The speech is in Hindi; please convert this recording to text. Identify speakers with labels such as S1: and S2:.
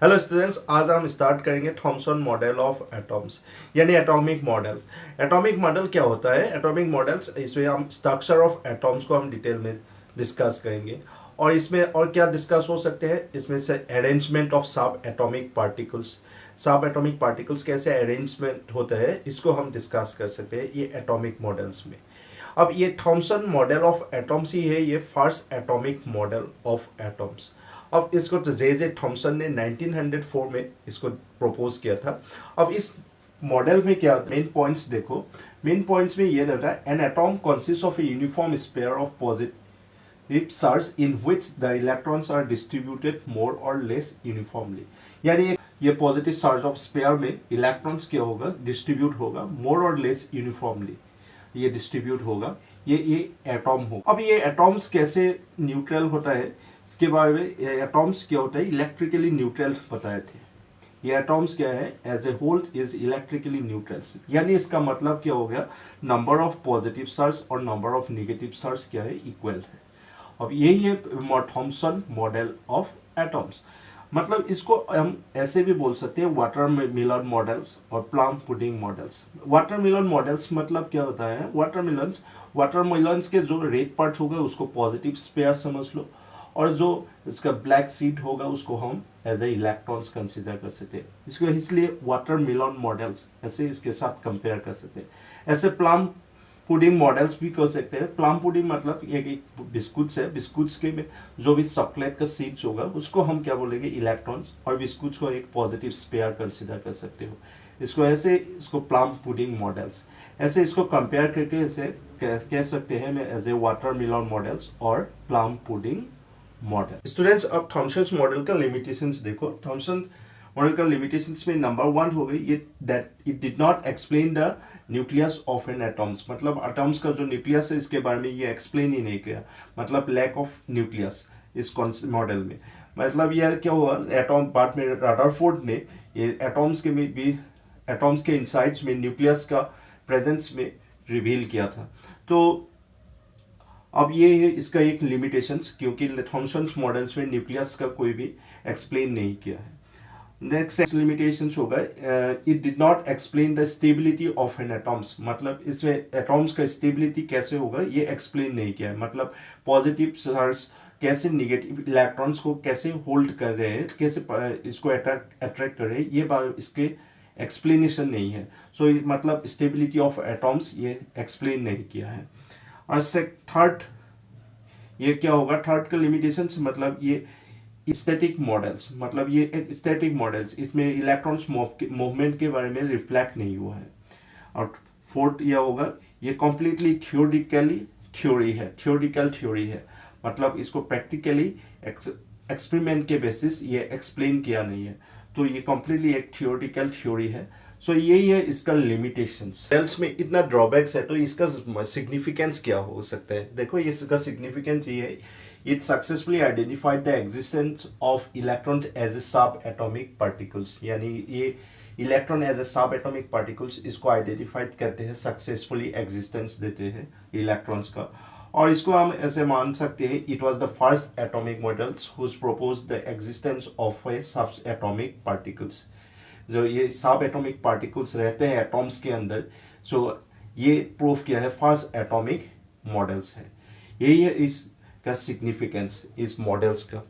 S1: हेलो स्टूडेंट्स, आज हम स्टार्ट करेंगे थॉमसन मॉडल ऑफ एटॉम्स यानी एटॉमिक मॉडल। एटॉमिक मॉडल क्या होता है? एटॉमिक मॉडल्स, इसमें हम स्ट्रक्चर ऑफ एटॉम्स को हम डिटेल में डिस्कस करेंगे। और इसमें और क्या डिस्कस हो सकते हैं? इसमें से अरेंजमेंट ऑफ सब एटॉमिक पार्टिकल्स, सब एटॉमिक पार्टिकल्स कैसे अरेंजमेंट होता है, इसको हम डिस्कस कर सकते हैं ये एटॉमिक मॉडल्स में। अब ये थॉमसन मॉडल ऑफ एटॉम्स ही है, ये first atomic model of atoms. अब इसको तो जे थॉमसन ने 1904 में इसको प्रपोज किया था। अब इस मॉडल में क्या मेन पॉइंट्स देखो। मेन पॉइंट्स में ये रहता है, an atom consist of a uniform sphere of positive charge in which the electrons are distributed more or less uniformly. यानी ये पॉजिटिव चार्ज ऑफ स्पेयर में इलेक्ट्रॉन्स क्या होगा, डिस्ट्रीब्यूट होगा मोर और लेस यूनिफॉर्मली, ये डिस्ट्रीब्यूट होगा, ये एटॉम हो। अब ये एटॉम्स कैसे न्यूट्रल होता है, इसके बारे में एटॉम्स क्या होता है, इलेक्ट्रिकली न्यूट्रल बताए थे। ये एटॉम्स क्या है, as a whole is electrically neutral. यानी इसका मतलब क्या हो गया, नंबर ऑफ पॉजिटिव चार्ज और नंबर ऑफ नेगेटिव चार्ज क्या है, इक्वल है। अब यही है थॉमसन मॉडल ऑफ एटॉम्स। मतलब इसको हम ऐसे भी बोल सकते हैं वाटरमेलन मॉडल्स और plum pudding models. Watermelon models मतलब क्या होता है, वाटरमेलन्स के जो रेड पार्ट होगा उसको पॉजिटिव स्पेयर समझ लो, और जो इसका ब्लैक सीड होगा उसको हम एज ए इलेक्ट्रॉन्स कंसिडर कर सकते हैं। इसको इसलिए वाटरमेलन मॉडल्स ऐसे इसके साथ कंपेयर कर सकते हैं। ऐसे प्लम पुडिंग मॉडल्स भी कर सकते हैं। प्लम पुडिंग मतलब एक बिस्कुट्स है, बिस्कुट्स के में जो भी चॉकलेट का सीड्स होगा उसको हम क्या बोलेंगे, इलेक्ट्रॉन्स, और बिस्कुट्स को एक पॉजिटिव स्पेयर कंसिडर कर सकते हो। इसको ऐसे इसको प्लम पुडिंग मॉडल्स ऐसे इसको कंपेयर करके ऐसे कह सकते हैं एज ए वाटरमेलन मॉडल्स और प्लम पुडिंग मॉडल। स्टूडेंट्स, अब थॉमसन मॉडल का लिमिटेशंस देखो। थॉमसन मॉडल का लिमिटेशंस में नंबर 1 हो गई ये, that it did not explain the nucleus of an atoms. मतलब एटॉम्स का जो न्यूक्लियस है इसके बारे में ये एक्सप्लेन ही नहीं किया, मतलब लैक ऑफ न्यूक्लियस इस मॉडल में। मतलब यह क्या हुआ, एटॉम बाद में रदरफोर्ड ने ये एटॉम्स के में भी, एटॉम्स के इनसाइड्स में न्यूक्लियस का प्रेजेंस में रिवील किया था। तो अब ये है इसका एक लिमिटेशंस, क्योंकि थॉमसन मॉडल्स में न्यूक्लियस का कोई भी एक्सप्लेन नहीं किया है। नेक्स्ट लिमिटेशन होगा, it did not explain the stability of an atoms. मतलब इसमें एटॉम्स का स्टेबिलिटी कैसे होगा ये एक्सप्लेन नहीं किया है। मतलब पॉजिटिव चार्ज कैसे निगेटिव इलेक्ट्रॉन्स को कैसे होल्ड कर रहे हैं, कैसे इसको अट्रैक्ट कर रहे हैं, ये इसके एक्सप्लेनेशन नहीं है। सो मतलब स्टेबिलिटी ऑफ एटॉम्स ये एक्सप्लेन नहीं किया है। और थर्ड ये क्या होगा, थर्ड का लिमिटेशन मतलब ये स्टैटिक मॉडल्स, मतलब ये स्टैटिक मॉडल्स, इसमें इलेक्ट्रॉन्स मूवमेंट के बारे में रिफ्लेक्ट नहीं हुआ है। और फोर्थ यह होगा, ये कॉम्प्लीटली थियोरिकल थ्योरी है। मतलब इसको प्रैक्टिकली एक्सपेरिमेंट के बेसिस ये एक्सप्लेन किया नहीं है, तो ये कॉम्प्लीटली एक थियोरिटिकल थ्योरी है। सो यही है इसका लिमिटेशंस। मॉडल्स में इतना ड्रॉबैक्स है, तो इसका सिग्निफिकेंस क्या हो सकता है? देखो इसका सिग्निफिकेंस ये है, it successfully identified the existence of electrons as a subatomic particles। यानी ये electron as a subatomic particles इसको आइडेंटिफाइड करते हैं, सक्सेसफुली एग्जिस्टेंस देते हैं इलेक्ट्रॉन्स का। और इसको हम ऐसे मान सकते हैं, it was the first atomic models whose propose the existence of a subatomic particles. जो ये सब एटॉमिक पार्टिकल्स रहते हैं एटॉम्स के अंदर, जो ये प्रूफ किया है फर्स्ट एटॉमिक मॉडल्स है। यही है इस का सिग्निफिकेंस इस मॉडल्स का।